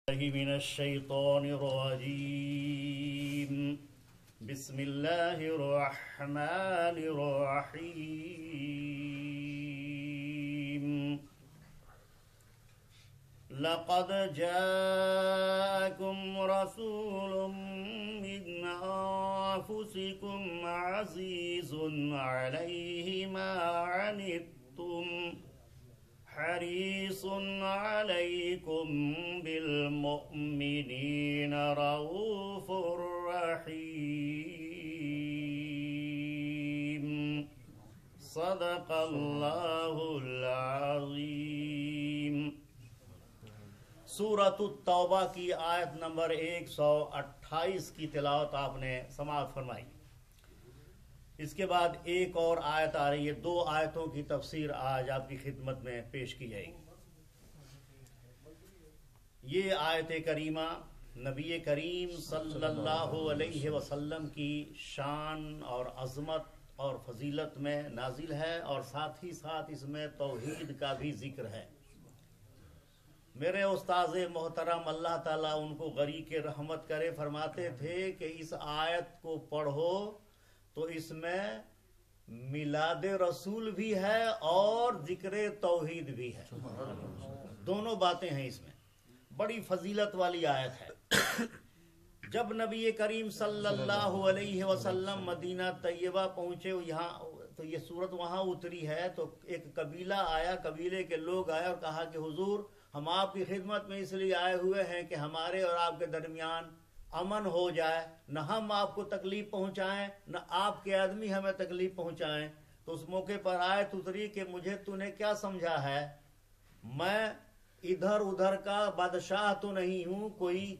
من الشيطان الرجيم. بسم الله الرحمن الرحيم. لقد جاءكم رسول من أنفسكم عزيز عليه ما عنتم حريص عليكم بالمؤمنين رؤوف رحيم. صدق اللہ العظیم. سورۃ التوبہ کی آیت نمبر 128 کی تلاوت آپ نے سماعت فرمائی. اس کے بعد ایک اور آیت آ رہی ہے. دو آیتوں کی تفسیر آج آپ کی خدمت میں پیش کی جائے گی. یہ آیت کریمہ نبی کریم صلی اللہ علیہ وسلم کی شان اور عظمت اور فضیلت میں نازل ہے، اور ساتھ ہی ساتھ اس میں توحید کا بھی ذکر ہے. میرے استاذ محترم اللہ تعالیٰ ان کو غریق رحمت کرے فرماتے تھے کہ اس آیت کو پڑھو تو اس میں میلاد رسول بھی ہے اور ذکر توحید بھی ہے. دونوں باتیں ہیں اس میں. بڑی فضیلت والی آیت ہے. جب نبی کریم صلی اللہ علیہ وسلم مدینہ طیبہ پہنچے یہاں تو یہ سورت وہاں اتری ہے، تو ایک قبیلہ آیا، قبیلے کے لوگ آئے اور کہا کہ حضور ہم آپ کی خدمت میں اس لیے آئے ہوئے ہیں کہ ہمارے اور آپ کے درمیان امن ہو جائے، نہ ہم آپ کو تکلیف پہنچائیں نہ آپ کے آدمی ہمیں تکلیف پہنچائیں. تو اس موقع پر آیت اتری کہ مجھے تو نے کیا سمجھا ہے، میں ادھر ادھر کا بادشاہ تو نہیں ہوں، کوئی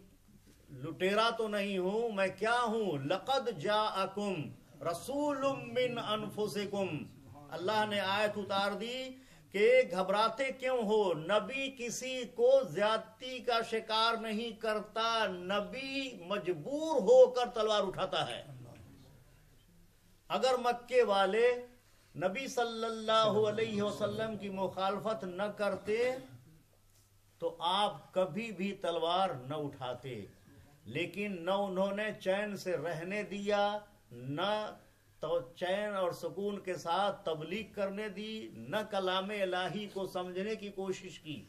لٹیرا تو نہیں ہوں، میں کیا ہوں؟ لقد جاءکم رسول من انفسکم. اللہ نے آیت اتار دی کہ گھبراتے کیوں ہو، نبی کسی کو زیادتی کا شکار نہیں کرتا، نبی مجبور ہو کر تلوار اٹھاتا ہے. اگر مکے والے نبی صلی اللہ علیہ وسلم کی مخالفت نہ کرتے تو آپ کبھی بھی تلوار نہ اٹھاتے، لیکن نہ انہوں نے چین سے رہنے دیا، نہ تو چین اور سکون کے ساتھ تبلیغ کرنے دی، نہ کلام الہی کو سمجھنے کی کوشش کی.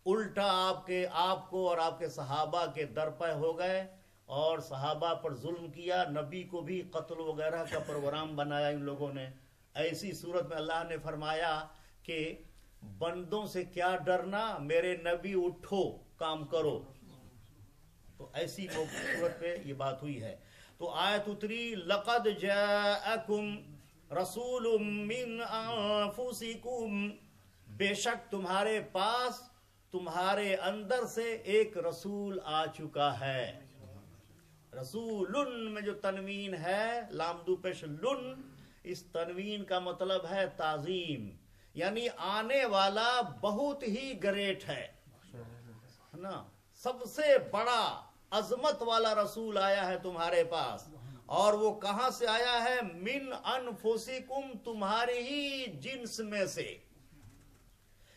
الٹا آپ کو اور آپ کے صحابہ کے درپے ہو گئے اور صحابہ پر ظلم کیا. نبی کو بھی قتل وغیرہ کا پروگرام بنایا ان لوگوں نے. ایسی صورت میں اللہ نے فرمایا کہ بندوں سے کیا ڈرنا، میرے نبی اٹھو کام کرو. تو ایسی صورت پہ یہ بات ہوئی ہے. تو آیت اتری لقد جاءکم رسول من انفسکم، بے شک تمہارے پاس تمہارے اندر سے ایک رسول آ چکا ہے. رسول میں جو تنوین ہے لام دو پیش لن، اس تنوین کا مطلب ہے تعظیم، یعنی آنے والا بہت ہی گریٹ ہے نا. سب سے بڑا عظمت والا رسول آیا ہے تمہارے پاس. اور وہ کہاں سے آیا ہے؟ من انفسکم، تمہارے ہی جنس میں سے.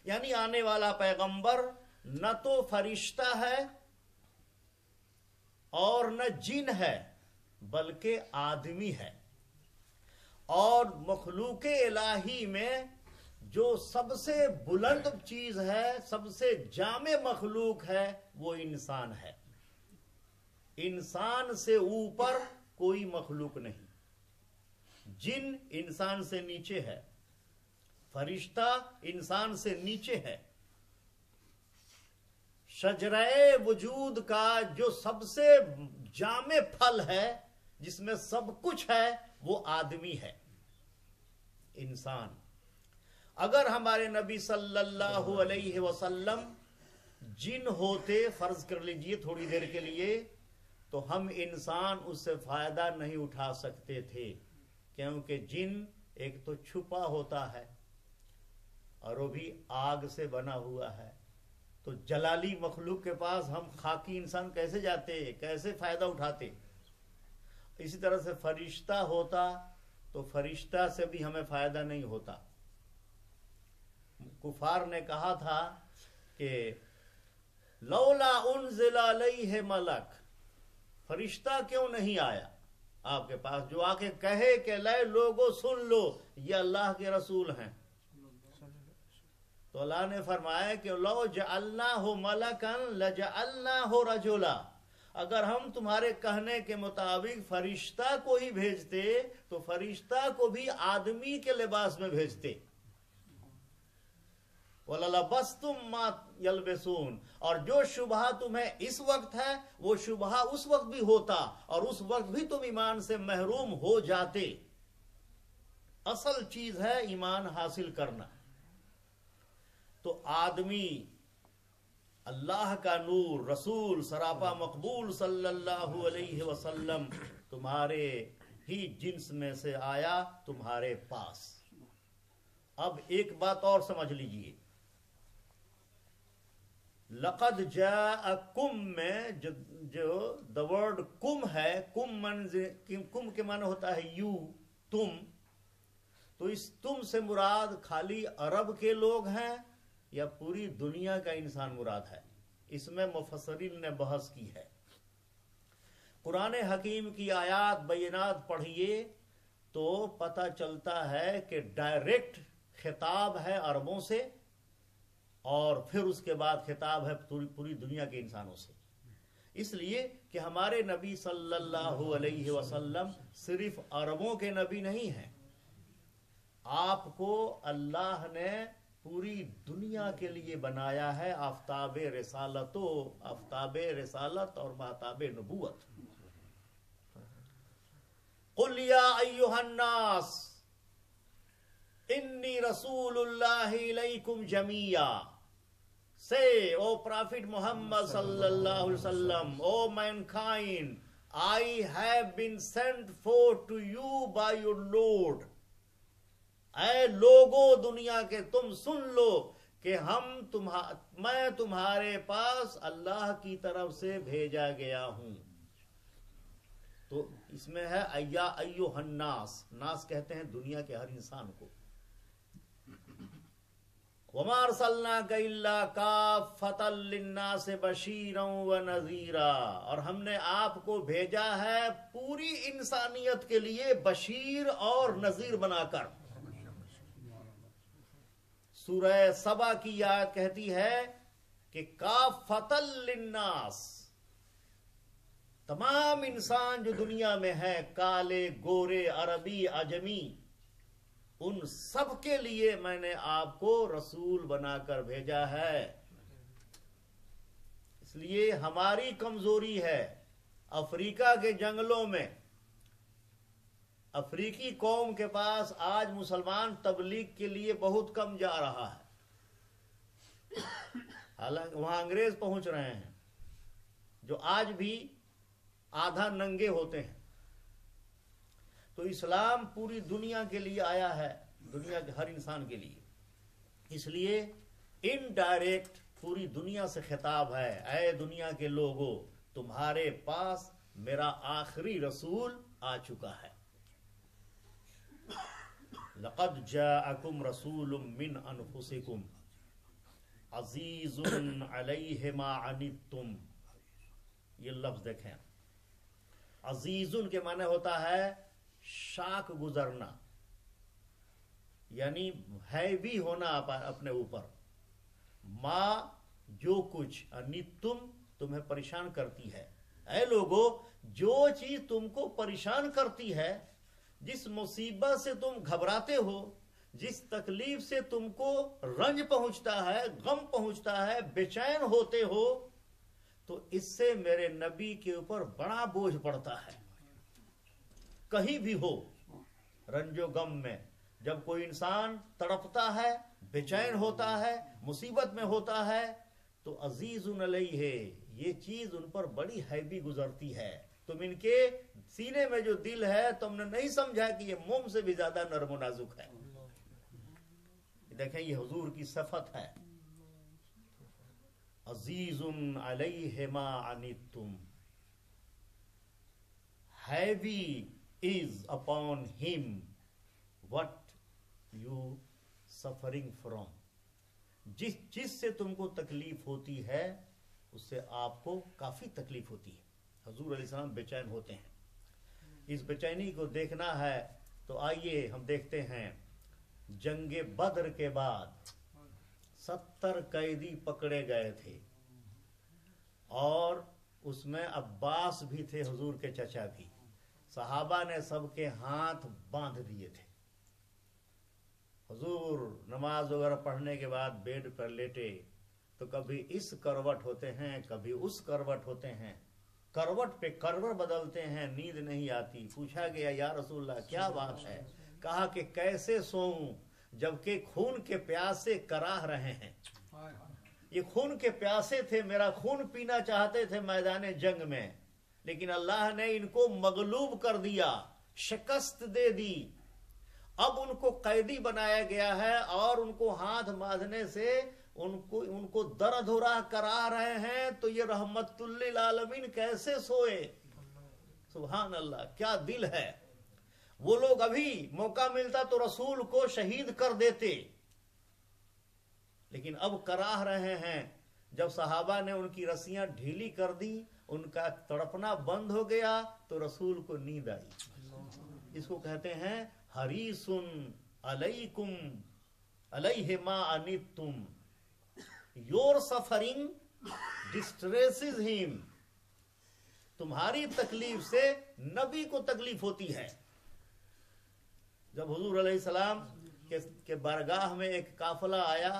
یعنی آنے والا پیغمبر نہ تو فرشتہ ہے اور نہ جن ہے، بلکہ آدمی ہے. اور مخلوق الہی میں جو سب سے بلند چیز ہے، سب سے جامع مخلوق ہے، وہ انسان ہے. انسان سے اوپر کوئی مخلوق نہیں. جن انسان سے نیچے ہے، فرشتہ انسان سے نیچے ہے. شجرہ وجود کا جو سب سے جامع پھل ہے، جس میں سب کچھ ہے، وہ آدمی ہے، انسان. اگر ہمارے نبی صلی اللہ علیہ وسلم جن ہوتے، فرض کر لیجئے تھوڑی دیر کے لیے، تو ہم انسان اس سے فائدہ نہیں اٹھا سکتے تھے، کیونکہ جن ایک تو چھپا ہوتا ہے اور وہ بھی آگ سے بنا ہوا ہے. تو جلالی مخلوق کے پاس ہم خاکی انسان کیسے جاتے، کیسے فائدہ اٹھاتے؟ اسی طرح سے فرشتہ ہوتا تو فرشتہ سے بھی ہمیں فائدہ نہیں ہوتا. کفار نے کہا تھا کہ لولا انزل علیہ ملک، فرشتہ کیوں نہیں آیا آپ کے پاس جو آ کے کہے کہ لے لوگو سن لو یہ اللہ کے رسول ہیں؟ تو اللہ نے فرمایا کہ لو جعلناہ ملکا لجعلناہ رجلا، اگر ہم تمہارے کہنے کے مطابق فرشتہ کو ہی بھیجتے تو فرشتہ کو بھی آدمی کے لباس میں بھیجتے، وَلَلَبَسْتُمْ مَا يَلْبِسُونَ، اور جو شبہ تمہیں اس وقت ہے وہ شبہ اس وقت بھی ہوتا اور اس وقت بھی تم ایمان سے محروم ہو جاتے۔ اصل چیز ہے ایمان حاصل کرنا۔ تو آدمی اللہ کا نور، رسول سراپا مقبول صلی اللہ علیہ وسلم تمہارے ہی جنس میں سے آیا تمہارے پاس۔ اب ایک بات اور سمجھ لیجئے، لقد جاءکم میں جو دا ورڈ کم ہے، کم کے معنی ہوتا ہے یو، تم، تو اس تم سے مراد خالی عرب کے لوگ ہیں یا پوری دنیا کا انسان مراد ہے؟ اس میں مفسرین نے بحث کی ہے۔ قرآن حکیم کی آیات بینات پڑھیے تو پتہ چلتا ہے کہ ڈائریکٹ خطاب ہے عربوں سے اور پھر اس کے بعد خطاب ہے پوری دنیا کے انسانوں سے، اس لیے کہ ہمارے نبی صلی اللہ علیہ وسلم صرف عربوں کے نبی نہیں ہیں، آپ کو اللہ نے پوری دنیا کے لیے بنایا ہے، آفتاب رسالت اور مہتاب نبوت۔ قل یا ایھا الناس انی رسول اللہ الیکم جمیعا، Say, O Prophet Muhammad sallallahu alaihi wasallam, O mankind, I have been sent forth to you by your Lord. اے لوگو دنیا کے تم سن لو کہ میں تمہارے پاس اللہ کی طرف سے بھیجا گیا ہوں۔ تو اس میں ہے ایا ایھا الناس، ناس کہتے ہیں دنیا کے ہر انسان کو۔ وَمَا أَرْسَلْنَاكَ إِلَّا كَافَّةً لِلنَّاسِ بَشِيرًا وَنَذِيرًا، اور ہم نے آپ کو بھیجا ہے پوری انسانیت کے لیے بشیر اور نذیر بنا کر۔ سورہ سبا کی آیت کہتی ہے کہ كَافَّةً لِلنَّاسِ، تمام انسان جو دنیا میں ہیں، کالے گورے عربی عجمی، ان سب کے لیے میں نے آپ کو رسول بنا کر بھیجا ہے۔ اس لیے ہماری کمزوری ہے، افریقہ کے جنگلوں میں افریقی قوم کے پاس آج مسلمان تبلیغ کے لیے بہت کم جا رہا ہے، حالانکہ وہاں انگریز پہنچ رہے ہیں جو آج بھی آدھا ننگے ہوتے ہیں۔ تو اسلام پوری دنیا کے لیے آیا ہے، دنیا کے ہر انسان کے لیے، اس لیے انڈائریکٹ پوری دنیا سے خطاب ہے، اے دنیا کے لوگوں تمہارے پاس میرا آخری رسول آ چکا ہے۔ لقد جاءکم رسول من انفسکم عزیز علیہ ما عنتم، یہ لفظ دیکھیں، عزیز کے معنی ہوتا ہے شاک گزرنا، یعنی ہیوی ہونا اپنے اوپر، ما جو کچھ، انتم تمہیں پریشان کرتی ہے۔ اے لوگو جو چیز تم کو پریشان کرتی ہے، جس مصیبت سے تم گھبراتے ہو، جس تکلیف سے تم کو رنج پہنچتا ہے، غم پہنچتا ہے، بے چین ہوتے ہو، تو اس سے میرے نبی کے اوپر بڑا بوجھ پڑتا ہے۔ کہیں بھی ہو رنج و غم میں، جب کوئی انسان تڑپتا ہے، بے چین ہوتا ہے، مصیبت میں ہوتا ہے، تو عزیز علیہ یہ چیز ان پر بڑی ہیوی گزرتی ہے۔ تم ان کے سینے میں جو دل ہے تم نے نہیں سمجھا کہ یہ موم سے بھی زیادہ نرم و نازک ہے۔ دیکھیں یہ حضور کی صفت ہے، عزیز علیہ ما عنتم، heavy is upon him what you suffering from، جس سے تم کو تکلیف ہوتی ہے اس سے آپ کو کافی تکلیف ہوتی ہے. حضور علیہ السلام بے چین ہوتے ہیں. اس بے چینی کو دیکھنا ہے تو آئیے ہم دیکھتے ہیں جنگ بدر کے بعد 70 قیدی پکڑے گئے تھے اور اس میں عباس بھی تھے، حضور کے چچا بھی. صحابہ نے سب کے ہاتھ باندھ دیے تھے. حضور نماز وغیرہ پڑھنے کے بعد بیڈ پر لیٹے تو کبھی اس کروٹ ہوتے ہیں کبھی اس کروٹ ہوتے ہیں، کروٹ پہ کروٹ بدلتے ہیں، نیند نہیں آتی. پوچھا گیا یا رسول اللہ کیا بات ہے؟ کہا کہ کیسے سوؤں جبکہ خون کے پیاسے کراہ رہے ہیں. یہ خون کے پیاسے تھے، میرا خون پینا چاہتے تھے میدان جنگ میں، لیکن اللہ نے ان کو مغلوب کر دیا، شکست دے دی. اب ان کو قیدی بنایا گیا ہے اور ان کو ہاتھ باندھنے سے ان کو درد ہو رہا کرا رہے ہیں. تو یہ رحمت للعالمین کیسے سوئے؟ سبحان اللہ، کیا دل ہے. وہ لوگ ابھی موقع ملتا تو رسول کو شہید کر دیتے، لیکن اب کراہ رہے ہیں. جب صحابہ نے ان کی رسیاں ڈھیلی کر دی، ان کا تڑپنا بند ہو گیا تو رسول کو نیند آئی. اس کو کہتے ہیں حریص علیکم علیہ ما عنتم. Your suffering distresses him. تمہاری تکلیف سے نبی کو تکلیف ہوتی ہے. جب حضور علیہ السلام کے بارگاہ میں ایک قافلہ آیا،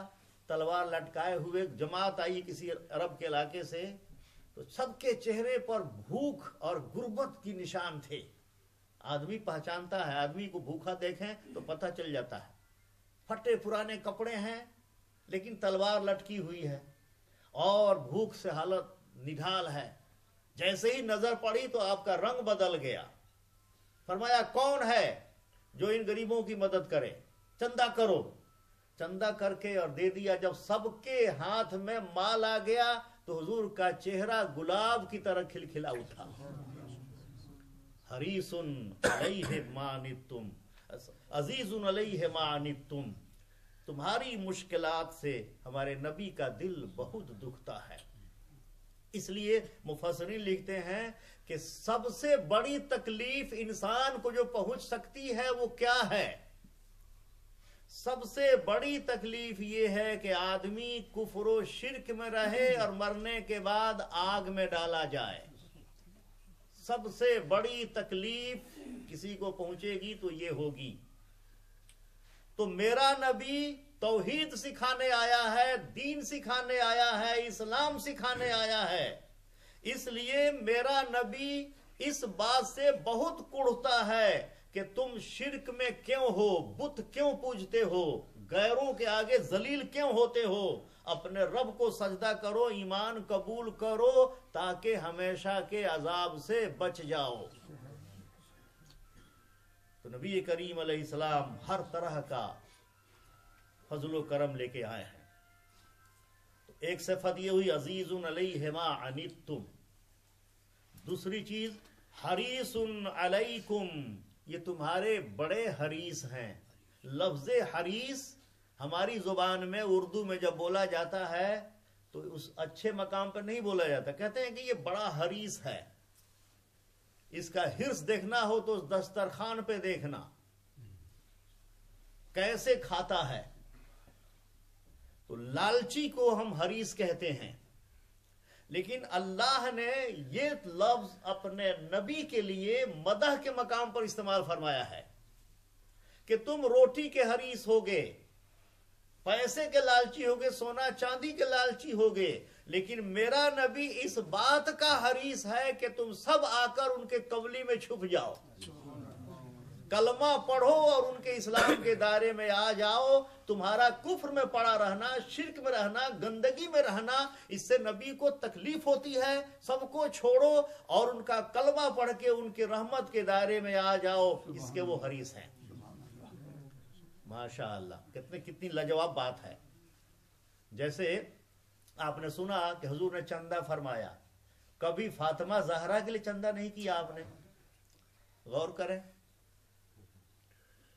تلوار لٹکائے ہوئے جماعت آئی کسی عرب کے علاقے سے، تو سب کے چہرے پر بھوک اور غربت کی نشان تھے. آدمی پہچانتا ہے، آدمی کو بھوکا دیکھیں تو پتہ چل جاتا ہے. پھٹے پرانے کپڑے ہیں لیکن تلوار لٹکی ہوئی ہے اور بھوک سے حالت نڈھال ہے. جیسے ہی نظر پڑی تو آپ کا رنگ بدل گیا. فرمایا کون ہے جو ان غریبوں کی مدد کرے؟ چندہ کرو. چندہ کر کے اور دے دیا. جب سب کے ہاتھ میں مال آ گیا تو حضور کا چہرہ گلاب کی طرح کھلکھلا اٹھا. حریص علیہ ما عنتم عزیز علیہ ما عنتم. تمہاری مشکلات سے ہمارے نبی کا دل بہت دکھتا ہے. اس لیے مفسرین لکھتے ہیں کہ سب سے بڑی تکلیف انسان کو جو پہنچ سکتی ہے وہ کیا ہے؟ سب سے بڑی تکلیف یہ ہے کہ آدمی کفر و شرک میں رہے اور مرنے کے بعد آگ میں ڈالا جائے. سب سے بڑی تکلیف کسی کو پہنچے گی تو یہ ہوگی. تو میرا نبی توحید سکھانے آیا ہے، دین سکھانے آیا ہے، اسلام سکھانے آیا ہے. اس لیے میرا نبی اس بات سے بہت کڑھتا ہے کہ تم شرک میں کیوں ہو، بت کیوں پوجتے ہو، غیروں کے آگے ذلیل کیوں ہوتے ہو. اپنے رب کو سجدہ کرو، ایمان قبول کرو تاکہ ہمیشہ کے عذاب سے بچ جاؤ. تو نبی کریم علیہ السلام ہر طرح کا فضل و کرم لے کے آئے ہیں. تو ایک صفت یہ ہوئی عزیز علیہ ما عنتم. دوسری چیز حریص علیکم، یہ تمہارے بڑے حریص ہیں. لفظ حریص ہماری زبان میں اردو میں جب بولا جاتا ہے تو اس اچھے مقام پر نہیں بولا جاتا. کہتے ہیں کہ یہ بڑا حریص ہے. اس کا حرص دیکھنا ہو تو دسترخوان پہ دیکھنا کیسے کھاتا ہے. تو لالچی کو ہم حریص کہتے ہیں، لیکن اللہ نے یہ لفظ اپنے نبی کے لیے مدح کے مقام پر استعمال فرمایا ہے کہ تم روٹی کے حریص ہوگے، پیسے کے لالچی ہوگے، سونا چاندی کے لالچی ہوگے، لیکن میرا نبی اس بات کا حریص ہے کہ تم سب آ کر ان کے قبلی میں چھپ جاؤ، کلمہ پڑھو اور ان کے اسلام کے دائرے میں آ جاؤ. تمہارا کفر میں پڑا رہنا، شرک میں رہنا، گندگی میں رہنا، اس سے نبی کو تکلیف ہوتی ہے. سب کو چھوڑو اور ان کا کلمہ پڑھ کے ان کے رحمت کے دائرے میں آ جاؤ. اس کے وہ حریص ہیں. ماشاء اللہ، کتنی لاجواب بات ہے. جیسے آپ نے سنا کہ حضور نے چندہ فرمایا، کبھی فاطمہ زہرا کے لیے چندہ نہیں کیا آپ نے؟ غور کریں.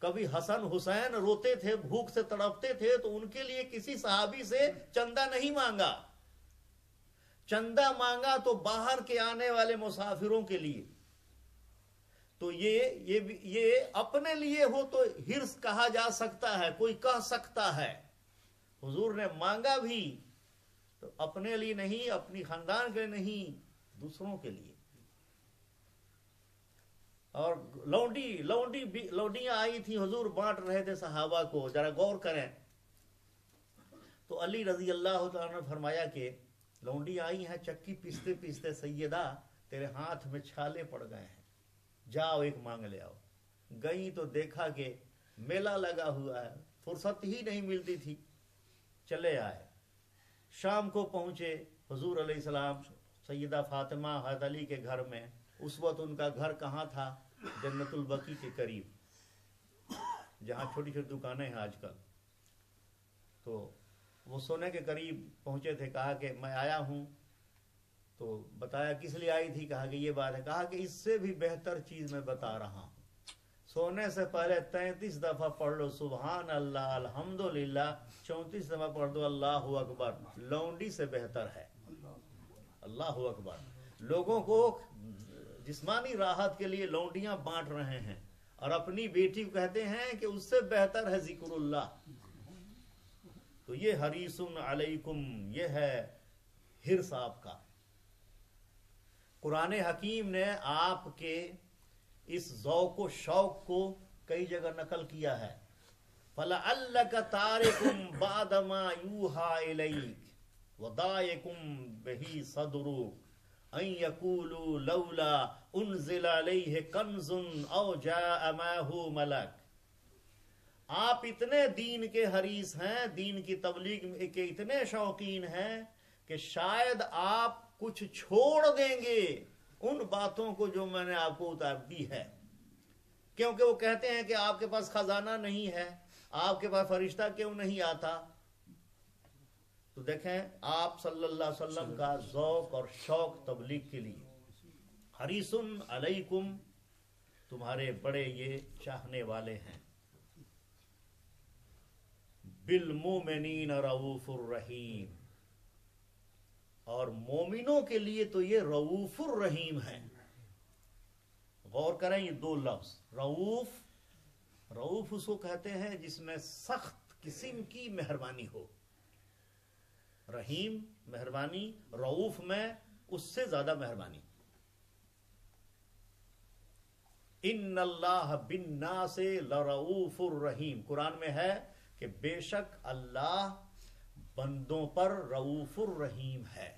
کبھی حسن حسین روتے تھے، بھوک سے تڑپتے تھے تو ان کے لیے کسی صحابی سے چندہ نہیں مانگا. چندہ مانگا تو باہر کے آنے والے مسافروں کے لیے. تو یہ اپنے لیے ہو تو ہرس کہا جا سکتا ہے, کوئی کہہ سکتا ہے. حضور نے مانگا بھی تو اپنے لیے نہیں, اپنی خاندان کے لیے نہیں, دوسروں کے لیے. اور لونڈیاں آئی تھیں, حضور بانٹ رہے تھے صحابہ کو. ذرا غور کریں تو علی رضی اللہ تعالیٰ نے فرمایا کہ لونڈی آئی ہیں چکی پیستے پیستے, سیدہ تیرے ہاتھ میں چھالے پڑ گئے ہیں, جاؤ ایک مانگ لے آؤ. گئی تو دیکھا کہ میلہ لگا ہوا ہے, فرصت ہی نہیں ملتی تھی. چلے آئے, شام کو پہنچے حضور علیہ السلام سیدہ فاطمہ حضرت علی کے گھر میں. اس وقت ان کا گھر کہاں تھا؟ جنت البقیع کے قریب, جہاں چھوٹی چھوٹی دکانیں ہیں آج کل. تو وہ سونے کے قریب پہنچے تھے. کہا کہ میں آیا ہوں. تو بتایا کس لیے آئی تھی؟ کہا کہ یہ بات ہے. کہا کہ اس سے بھی بہتر چیز میں بتا رہا ہوں. سونے سے پہلے 33 دفعہ پڑھ لو سبحان اللہ الحمدللہ, 34 دفعہ پڑھ دو اللہ اکبر. لونڈی سے بہتر ہے. اللہ اکبر. لوگوں کو جسمانی راحت کے لیے لونڈیاں بانٹ رہے ہیں اور اپنی بیٹی کو کہتے ہیں کہ اس سے بہتر ہے ذکر اللہ. تو یہ حریص علیکم, یہ ہے حرص آپ کا. قرآن حکیم نے آپ کے اس ذوق و شوق کو کئی جگہ نقل کیا ہے. فَلَعَلَّكَ تَارِكُمْ بَعْدَ مَا يُوحَىٰ إِلَيْكَ وَضَائِكُمْ بِهِ صَدْرُكَ أَن يَقُولُوا لَوْلَا أُنزِلَ عَلَيْهِ كَنزٌ أَوْ جَاءَ مَعَهُ مَلَكٌ. آپ اتنے دین کے حریص ہیں, دین کی تبلیغ کے اتنے شوقین ہیں کہ شاید آپ کچھ چھوڑ دیں گے ان باتوں کو جو میں نے آپ کو اتار دی ہے. کیونکہ وہ کہتے ہیں کہ آپ کے پاس خزانہ نہیں ہے, آپ کے پاس فرشتہ کیوں نہیں آتا. تو دیکھیں آپ صلی اللہ علیہ وسلم کا ذوق اور شوق تبلیغ کے لیے. حریص علیکم, تمہارے بڑے یہ چاہنے والے ہیں. بالمومنین رؤوف الرحیم, اور مومنوں کے لیے تو یہ رؤوف الرحیم ہے. غور کریں یہ دو لفظ. رؤوف, رؤوف اس کو کہتے ہیں جس میں سخت قسم کی مہربانی ہو. رحیم مہربانی, رؤوف میں اس سے زیادہ مہربانی. ان اللہ بالناس لرؤوف الرحیم, قرآن میں ہے کہ بے شک اللہ بندوں پر رؤوف الرحیم ہے.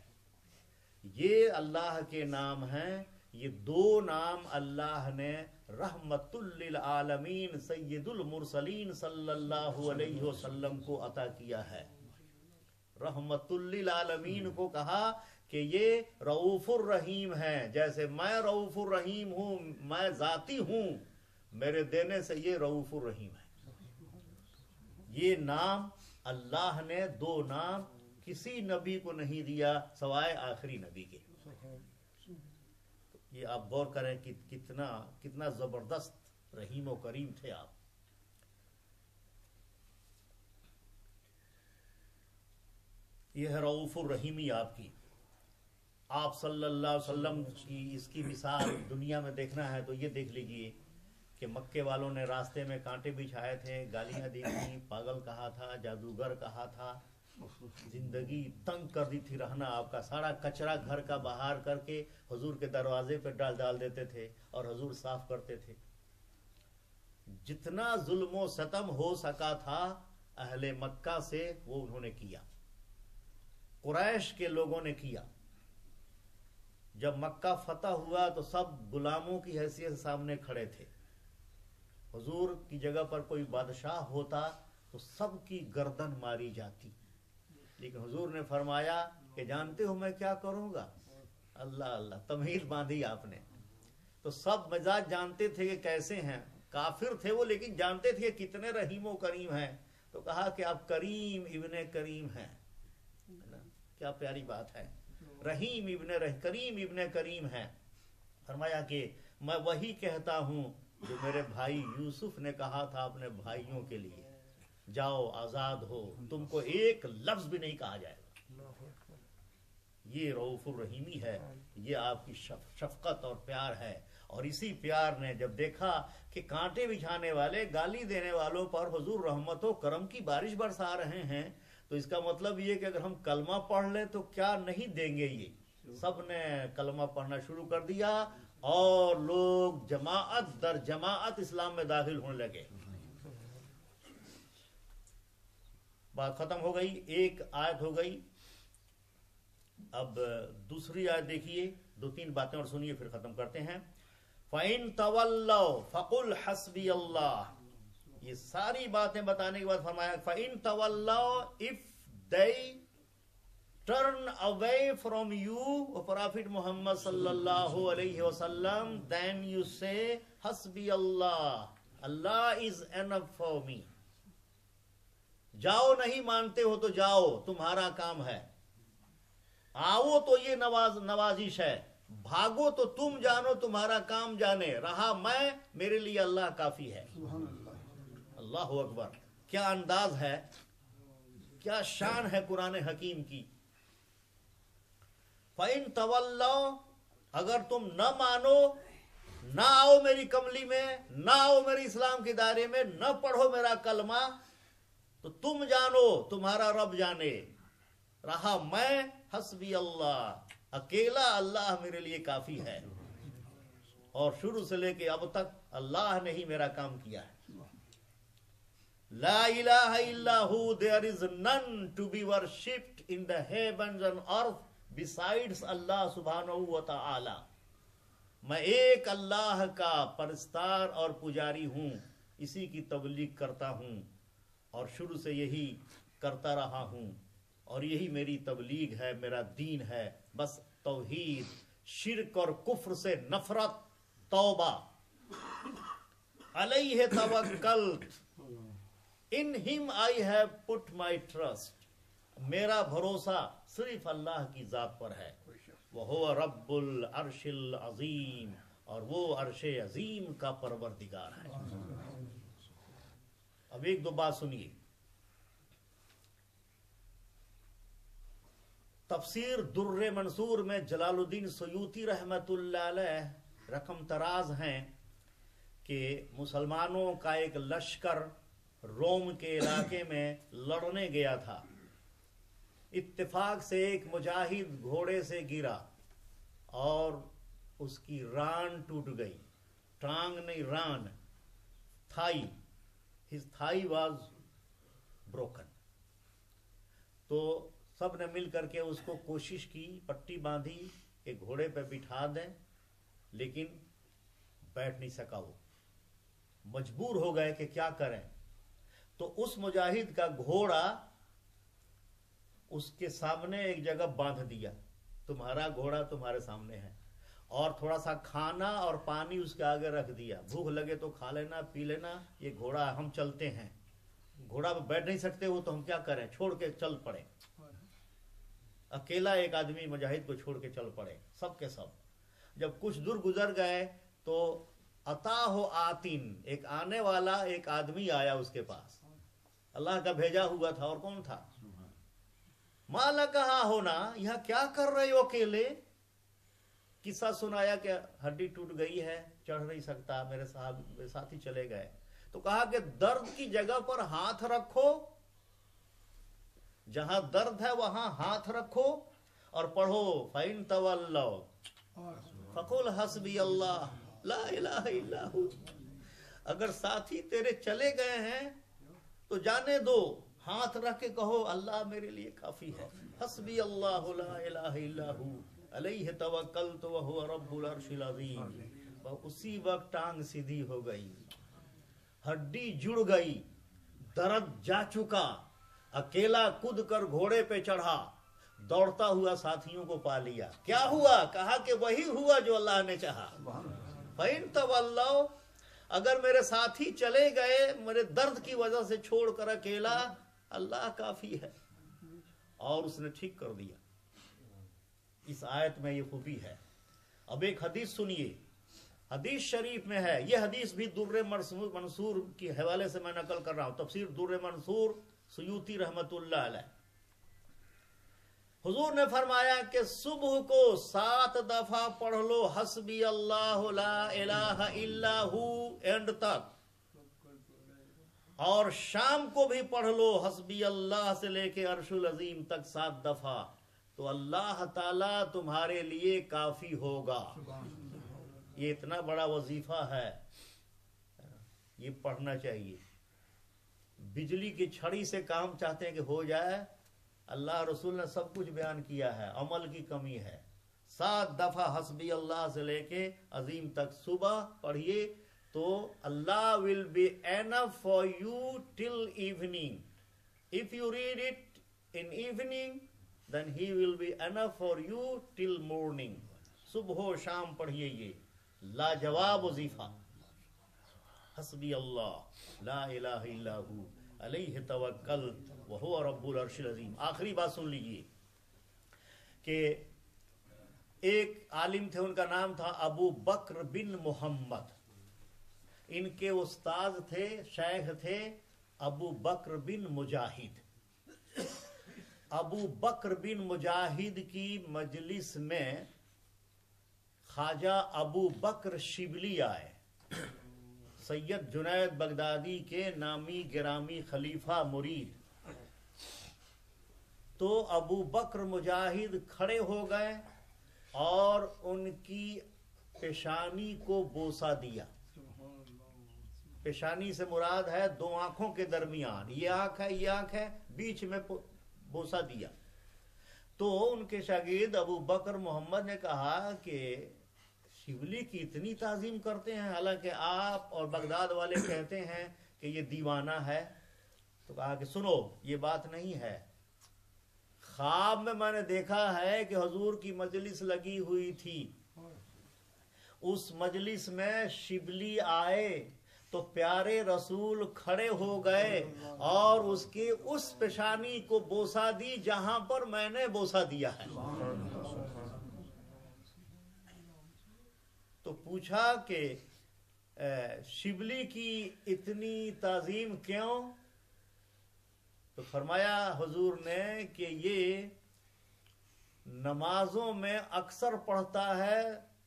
یہ اللہ کے نام ہیں. یہ دو نام اللہ نے رحمت للعالمین سید المرسلین صلی اللہ علیہ وسلم کو عطا کیا ہے. رحمت للعالمین کو کہا کہ یہ رؤوف الرحیم ہے. جیسے میں رؤوف الرحیم ہوں, میں ذاتی ہوں, میرے دینے سے یہ رؤوف الرحیم ہے. یہ نام اللہ نے دو نام کسی نبی کو نہیں دیا سوائے آخری نبی کے. یہ آپ غور کریں کہ کتنا زبردست رحیم و کریم تھے آپ. یہ ہے رؤوف الرحیمی آپ کی. آپ صلی اللہ علیہ وسلم کی اس کی مثال دنیا میں دیکھنا ہے تو یہ دیکھ لیجئے کہ مکے والوں نے راستے میں کانٹے بچھائے تھے, گالیاں دی تھیں, پاگل کہا تھا, جادوگر کہا تھا, زندگی تنگ کر دی تھی. رہنا آپ کا سارا کچرا گھر کا باہر کر کے حضور کے دروازے پہ ڈال دیتے تھے اور حضور صاف کرتے تھے. جتنا ظلم و ستم ہو سکا تھا اہل مکہ سے وہ انہوں نے کیا, قریش کے لوگوں نے کیا. جب مکہ فتح ہوا تو سب غلاموں کی حیثیت سے سامنے کھڑے تھے. حضور کی جگہ پر کوئی بادشاہ ہوتا تو سب کی گردن ماری جاتی, لیکن حضور نے فرمایا کہ جانتے ہو میں کیا کروں گا. اللہ اللہ, تمہید باندھی آپ نے. تو سب مزاج جانتے تھے کہ کیسے ہیں. کافر تھے وہ, لیکن جانتے تھے کہ کتنے رحیم و کریم ہیں. تو کہا کہ آپ کریم ابن کریم ہیں. کیا پیاری بات ہے, رحیم ابن کریم ابن کریم ہیں. فرمایا کہ میں وہی کہتا ہوں جو میرے بھائی یوسف نے کہا تھا اپنے بھائیوں کے لیے, جاؤ آزاد ہو, تم کو ایک لفظ بھی نہیں کہا جائے گا. یہ رؤوف الرحیمی ہے، یہ آپ کی شفقت اور پیار ہے۔ اور اسی پیار نے جب دیکھا کہ کانٹے بچھانے والے، گالی دینے والوں پر حضور رحمت و کرم کی بارش برسا رہے ہیں، تو اس کا مطلب یہ کہ اگر ہم کلمہ پڑھ لیں تو کیا نہیں دیں گے۔ یہ سب نے کلمہ پڑھنا شروع کر دیا اور لوگ جماعت در جماعت اسلام میں داخل ہونے لگے۔ بات ختم ہو گئی، ایک آیت ہو گئی۔ اب دوسری آیت دیکھیے، 2-3 باتیں اور سنیے پھر ختم کرتے ہیں۔ فَإِن تَوَلَّوْا فَقُلْ حَسْبِيَ اللَّهُ، یہ ساری باتیں بتانے کے بعد فرمایا فَإِن تَوَلَّوْا if they turn away from you, O Prophet Muhammad sallallahu alayhi wa sallam, then you say حسبی Allah, Allah is enough for me۔ جاؤ نہیں مانتے ہو تو جاؤ، تمہارا کام ہے۔ آؤ تو یہ نوازش ہے، بھاگو تو تم جانو تمہارا کام جانے، رہا میں، میرے لیے اللہ کافی ہے۔ اللہ اکبر، کیا انداز ہے، کیا شان ہے قرآن حکیم کی۔ فَإِن تَوَلَّوْا، اگر تم نہ مانو، نہ آؤ میری کملی میں، نہ آؤ میرے اسلام کے دائرے میں، نہ پڑھو میرا کلمہ، تو تم جانو تمہارا رب جانے، رہا میں، حسبی اللہ، اکیلا اللہ میرے لیے کافی ہے۔ اور شروع سے لے کے اب تک اللہ نے ہی میرا کام کیا ہے۔ لا الہ الا ہو، there is none to be worshipped in the heavens and earth besides اللہ سبحانہ و تعالی۔ میں ایک اللہ کا پرستار اور پجاری ہوں، اسی کی تبلیغ کرتا ہوں اور شروع سے یہی کرتا رہا ہوں، اور یہی میری تبلیغ ہے، میرا دین ہے۔ بس توحید، شرک اور کفر سے نفرت، توبہ۔ علیہ توکلت، ان ہم I have put my trust, میرا بھروسہ صرف اللہ کی ذات پر ہے۔ وہو رب العرش العظیم، اور وہ عرش عظیم کا پروردگار ہے۔ اب ایک دو بات سنیے۔ تفسیر در منصور میں جلال الدین سیوطی رحمت اللہ علیہ رقم تراز ہیں کہ مسلمانوں کا ایک لشکر روم کے علاقے میں لڑنے گیا تھا۔ اتفاق سے ایک مجاہد گھوڑے سے گرا اور اس کی ران ٹوٹ گئی، ٹانگ نہیں ران، Thai, his thigh was broken۔ تو سب نے مل کر کے اس کو کوشش کی، پٹی باندھی کہ گھوڑے پہ بٹھا دیں، لیکن بیٹھ نہیں سکا، وہ مجبور ہو گئے کہ کیا کریں۔ تو اس مجاہد کا گھوڑا اس کے سامنے ایک جگہ باندھ دیا، تمہارا گھوڑا تمہارے سامنے ہے، اور تھوڑا سا کھانا اور پانی اس کے آگے رکھ دیا، بھوک لگے تو کھا لینا، پی لینا، یہ گھوڑا ہم چلتے ہیں۔ گھوڑا پہ بیٹھ نہیں سکتے وہ، تو ہم کیا کریں، چھوڑ کے چل پڑے۔ اکیلا ایک آدمی مجاہد کو چھوڑ کے چل پڑے، سب کے سب۔ جب کچھ دور گزر گئے تو عطاہ آتین، ایک آنے والا ایک آدمی آیا اس کے پاس، اللہ کا بھیجا ہوا تھا، اور کون تھا؟ مالا کہا ہونا، یہاں کیا کر رہے ہو اکیلے؟ قصہ سنایا کہ ہڈی ٹوٹ گئی ہے، چڑھ نہیں سکتا، میرے ساتھی چلے گئے۔ تو کہا کہ درد کی جگہ پر ہاتھ رکھو، جہاں درد ہے وہاں ہاتھ رکھو اور پڑھو فَإِن تَوَلَّوْا فَقُلْ حَسْبِيَ اللَّهُ لَا إِلَٰهَ إِلَّا هُوَ۔ اگر ساتھی تیرے چلے گئے ہیں تو جانے دو، ہاتھ رکھ کے کہو اللہ میرے لیے کافی ہے۔ حسبی اللہ لا الہ الا ہو علیہ توکلت وہو رب العرش العظیم۔ اسی وقت ٹانگ سیدھی ہو گئی، ہڈی جڑ گئی، درد جا چکا، اکیلا کود کر گھوڑے پہ چڑھا، دوڑتا ہوا ساتھیوں کو پا لیا۔ کیا ہوا؟ کہا کہ وہی ہوا جو اللہ نے چاہا۔ فَإِن تَوَلَّوْا، اگر میرے ساتھی چلے گئے میرے درد کی وجہ سے چھوڑ کر اکیلا، اللہ کافی ہے۔ اور اس نے ٹھیک کر دیا۔ اس آیت میں یہ خوبی ہے۔ اب ایک حدیث سنیے، حدیث شریف میں ہے، یہ حدیث بھی در منصور کے حوالے سے میں نقل کر رہا ہوں، تفسیر در منصور سیوطی رحمت اللہ علیہ۔ حضور نے فرمایا کہ صبح کو 7 دفعہ پڑھ لو حسبی اللہ لا الہ الا ہو اینڈ تک، اور شام کو بھی پڑھ لو حسبی اللہ سے لے کے عرش العظیم تک 7 دفعہ، تو اللہ تعالیٰ تمہارے لیے کافی ہوگا۔ یہ اتنا بڑا وظیفہ ہے، یہ پڑھنا چاہیے۔ بجلی کی چھڑی سے کام چاہتے ہیں کہ ہو جائے، اللہ رسول نے سب کچھ بیان کیا ہے، عمل کی کمی ہے۔ 7 دفعہ حسبی اللہ سے لے کے عظیم تک صبح پڑھیے تو اللہ will be enough for you till evening. If you read it in evening, then he will be enough for you till morning. صبح و شام پڑھیے یہ لاجواب وظیفہ، حسبی اللہ لا الہ الا ہو علیہ توکلت وہو رب العرش العظیم۔ آخری بات سن لیجیے کہ ایک عالم تھے، ان کا نام تھا ابو بکر بن محمد، ان کے استاد تھے، شیخ تھے ابو بکر بن مجاہد۔ ابو بکر بن مجاہد کی مجلس میں خواجہ ابو بکر شبلی آئے، سید جنید بغدادی کے نامی گرامی خلیفہ مرید۔ تو ابو بکر مجاہد کھڑے ہو گئے اور ان کی پیشانی کو بوسہ دیا۔ پیشانی سے مراد ہے 2 آنکھوں کے درمیان، یہ آنکھ ہے یہ آنکھ ہے، بیچ میں بوسہ دیا۔ تو ان کے شاگرد ابو بکر محمد نے کہا کہ شبلی کی اتنی تعظیم کرتے ہیں، حالانکہ آپ اور بغداد والے کہتے ہیں کہ یہ دیوانہ ہے۔ تو کہا کہ سنو، یہ بات نہیں ہے، خواب میں نے دیکھا ہے کہ حضور کی مجلس لگی ہوئی تھی، اس مجلس میں شبلی آئے تو پیارے رسول کھڑے ہو گئے اور اس کی اس پیشانی کو بوسہ دی جہاں پر میں نے بوسہ دیا ہے۔ تو پوچھا کہ شبلی کی اتنی تعظیم کیوں؟ تو فرمایا حضور نے کہ یہ نمازوں میں اکثر پڑھتا ہے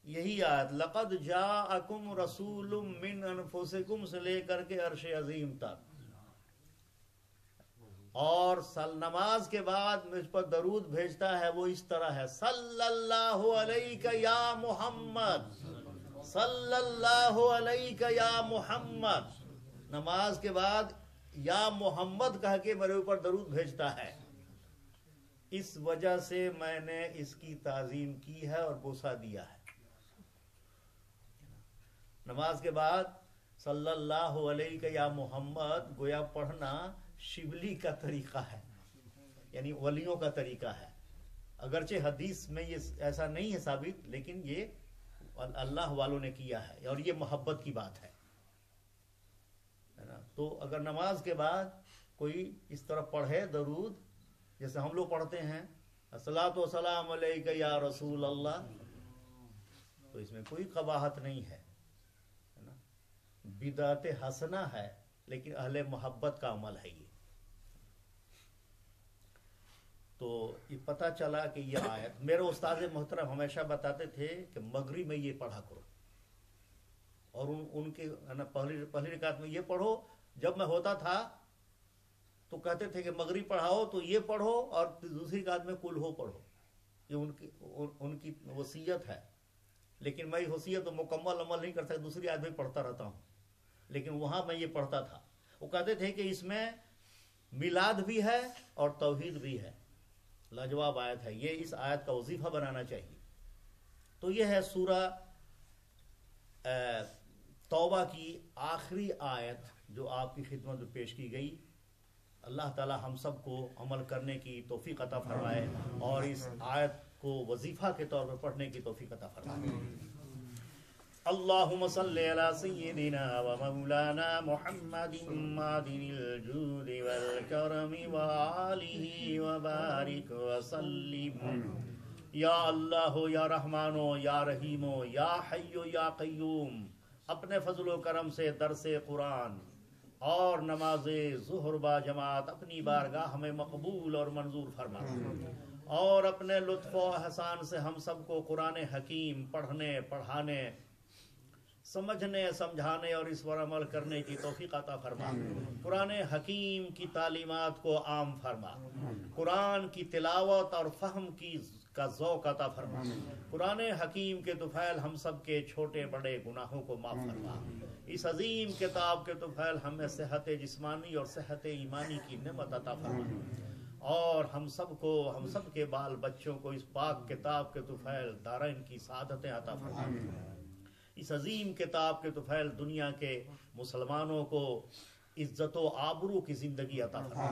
یہی آیت لقد جاءکم رسول من انفسکم سے لے کر کے عرش عظیم تک، اور نماز کے بعد مجھ پر درود بھیجتا ہے وہ اس طرح ہے، صلی اللہ علیہ یا محمد، صلی اللہ علیہ یا محمد۔ نماز کے بعد یا محمد کہہ کے میرے اوپر درود بھیجتا ہے۔ اس وجہ سے میں نے اس کی تعظیم کی ہے اور بوسہ دیا ہے۔ نماز کے بعد صلی اللہ علیہ یا محمد گویا پڑھنا شبلی کا طریقہ ہے، یعنی ولیوں کا طریقہ ہے۔ اگرچہ حدیث میں یہ ایسا نہیں ہے ثابت، لیکن یہ اللہ والوں نے کیا ہے اور یہ محبت کی بات ہے نا۔ تو اگر نماز کے بعد کوئی اس طرح پڑھے درود، جیسے ہم لوگ پڑھتے ہیں الصلاۃ والسلام علیک یا رسول اللہ، تو اس میں کوئی قباحت نہیں ہے نا، بدعت حسنہ ہے، لیکن اہل محبت کا عمل ہے یہ۔ تو یہ پتہ چلا کہ یہ آیت، میرے استاد محترم ہمیشہ بتاتے تھے کہ مغرب میں یہ پڑھا کرو، اور ان کے پہلی رکعت میں یہ پڑھو۔ جب میں ہوتا تھا تو کہتے تھے کہ مغرب پڑھاؤ تو یہ پڑھو اور دوسری رکعت میں کل ہو پڑھو، یہ ان کی وصیت ہے۔ لیکن میں وصیت تو مکمل عمل نہیں کر سکتا، دوسری رکعت میں پڑھتا رہتا ہوں، لیکن وہاں میں یہ پڑھتا تھا۔ وہ کہتے تھے کہ اس میں میلاد بھی ہے اور توحید بھی ہے۔ لاجواب آیت ہے یہ، اس آیت کا وظیفہ بنانا چاہیے۔ تو یہ ہے سورہ توبہ کی آخری آیت جو آپ کی خدمت میں پیش کی گئی۔ اللہ تعالی ہم سب کو عمل کرنے کی توفیق عطا فرمائے اور اس آیت کو وظیفہ کے طور پر پڑھنے کی توفیق عطا فرمائے۔ اللہم صلی علی سیدنا و مولانا محمد معدن الجود والکرم وآلہ وبارک وسلم۔ یا اللہ یا رحمانو یا رحیمو یا حیو یا قیوم، اپنے فضل و کرم سے درس قرآن اور نماز ظہر با جماعت اپنی بارگاہ میں مقبول اور منظور فرما، اور اپنے لطف و احسان سے ہم سب کو قرآن حکیم پڑھنے پڑھانے سمجھنے سمجھانے اور اس پر عمل کرنے کی توفیق عطا فرما. قرآن حکیم کی تعلیمات کو عام فرما. قرآن کی تلاوت اور فہم کا ذوق عطا فرما. قرآن حکیم کے طفیل ہم سب کے چھوٹے بڑے گناہوں کو معاف فرما. اس عظیم کتاب کے طفیل ہمیں صحت جسمانی اور صحت ایمانی کی نعمت عطا فرما. اور ہم سب کے بال بچوں کو اس پاک کتاب کے طفیل دارین کی سعادتیں عطا فرما. اس عظیم کتاب کے طفیل دنیا کے مسلمانوں کو عزت و آبرو کی زندگی عطا فرما.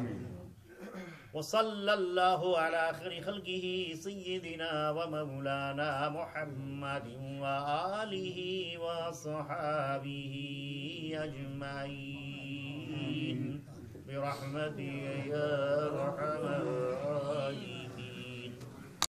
وصلی اللہ علی خیر خلقہ سیدنا و مولانا محمد وآلہ وصحابہ اجمعین برحمتک یا ارحم الراحمین.